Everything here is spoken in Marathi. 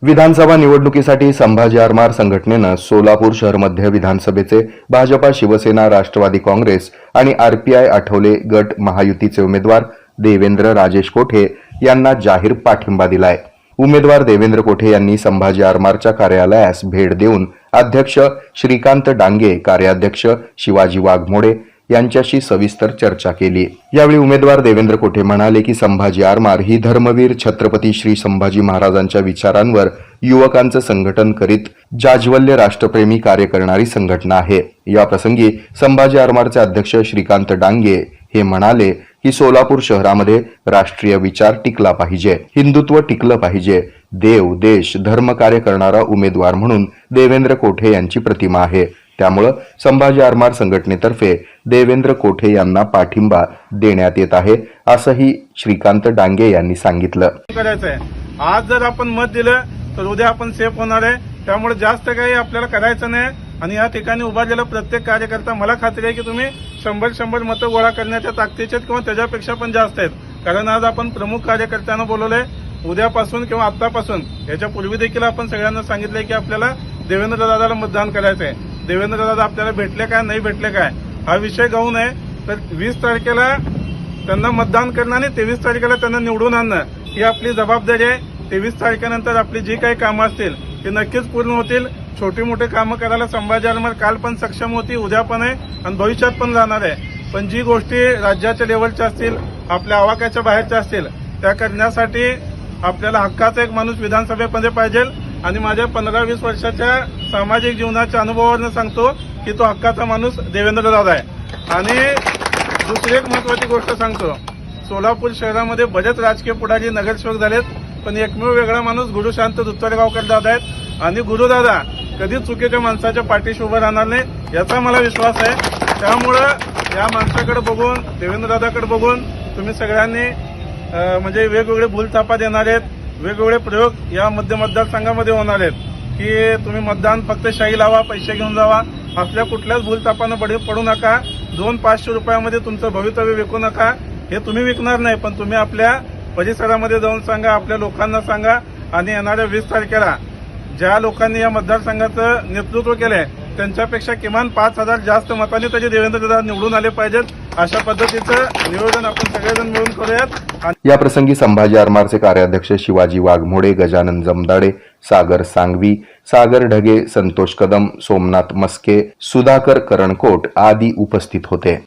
विधानसभा निवडणुकीसाठी संभाजी आरमार संघटनेनं सोलापूर शहर मध्य विधानसभेचे भाजपा, शिवसेना, राष्ट्रवादी काँग्रेस आणि आरपीआय आठवले गट महायुतीचे उमेदवार देवेंद्र राजेश कोठे यांना जाहीर पाठिंबा दिलाय। उमेदवार देवेंद्र कोठे यांनी संभाजी आरमारच्या कार्यालयास भेट देऊन अध्यक्ष श्रीकांत डांगे, कार्याध्यक्ष शिवाजी वाघमोडे यांच्याशी सविस्तर चर्चा केली। यावेळी उमेदवार देवेंद्र कोठे म्हणाले की संभाजी आरमार ही धर्मवीर छत्रपती श्री संभाजी महाराजांच्या विचारांवर युवकांचं संघटन करीत जाज्वल्य राष्ट्रप्रेमी कार्य करणारी संघटना आहे। या प्रसंगी संभाजी आरमारचे अध्यक्ष श्रीकांत डांगे हे म्हणाले की सोलापूर शहरामध्ये राष्ट्रीय विचार टिकला पाहिजे, हिंदुत्व टिकलं पाहिजे। देव, देश, धर्म कार्य करणारा उमेदवार म्हणून देवेंद्र कोठे यांची प्रतिमा आहे। त्यामुळे संभाजी आरमार संघटनेतर्फे देवेंद्र कोठे यांना पाठिंबा देण्यात येत आहे, असंही श्रीकांत डांगे यांनी सांगितलं। आज जर आपण मत दिलं तर उद्या आपण सेफ होणार आहे, त्यामुळे जास्त काही आपल्याला करायचं नाही। आणि या ठिकाणी उभारलेला प्रत्येक कार्यकर्ता मला खात्री आहे की तुम्ही 100 मतं गोळा करण्याच्या ताकदीचे किंवा त्याच्यापेक्षा पण जास्त आहेत। कारण आज आपण प्रमुख कार्यकर्त्यांना बोलवलंय, उद्यापासून किंवा आतापासून याच्यापूर्वी देखील आपण सगळ्यांना सांगितलंय की आपल्याला देवेंद्र दादाला मतदान करायचं आहे। देवेंद्र दादा आपल्याला भेटले काय नाही भेटले काय हा विषय गाऊ नये, तर 20 तारखेला त्यांना मतदान करणं आणि 23 तारखेला त्यांना निवडून आणणं ही आपली जबाबदारी आहे। 23 तारखेनंतर आपली जी काही कामं असतील ती नक्कीच पूर्ण होतील। छोटी मोठी कामं करायला संभाजी आरमार काल पण सक्षम होती, उद्या पण आहे आणि भविष्यात पण राहणार आहे। पण जी गोष्टी राज्याच्या लेवलच्या असतील, आपल्या आवाक्याच्या बाहेरच्या असतील, त्या करण्यासाठी आपल्याला हक्काचा एक माणूस विधानसभेमध्ये पाहिजे। आणि माझ्या 15-20 वर्षाच्या सामाजिक जीवनाच्या अनुभवावरून सांगतो की तो हक्काचा माणूस देवेंद्र दादा आहे। आणि दुसरी एक महत्वाची गोष्ट सांगतो, सोलापूर शहरामध्ये बरेच राजकीय पुढारी नगरसेवक झालेत, पण एकमेव वेगळा माणूस गुरुशांत दुत्तरगावकर दादा आहेत। आणि गुरुदादा कधीच चुकीच्या माणसाच्या पाठीशी उभं राहणार नाही याचा मला विश्वास आहे। त्यामुळं या माणसाकडे बघून, देवेंद्र दादाकडे बघून तुम्ही सगळ्यांनी म्हणजे वेगवेगळे भूलथापा देणार आहेत, वेगवेगळे प्रयोग या मतदारसंघामध्ये होणार आहेत की तुम्ही मतदान फक्त शाही लावा, पैसे घेऊन जावा, असल्या कुठल्याच भूलथापानं पडू नका। 200-500 रुपयामध्ये तुमचं भवितव्य विकू नका। हे तुम्ही विकणार नाही, पण तुम्ही आपल्या परिसरामध्ये जाऊन सांगा, आपल्या लोकांना सांगा। आणि येणाऱ्या 20 तारखेला ज्या लोकांनी या मतदारसंघाचं नेतृत्व केलंय त्यांच्यापेक्षा किमान 5000 जास्त मतांनी तरी देवेंद्र दादा निवडून आले पाहिजेत। अशा पद्धतीचं नियोजन आपण सगळेजण मिळून करूयात। या प्रसंगी संभाजी आरमारचे कार्याध्यक्ष शिवाजी वाघमोडे, गजानन जमदाडे, सागर सांगवी, सागर ढगे, संतोष कदम, सोमनाथ मस्के, सुधाकर करणकोट आदी उपस्थित होते।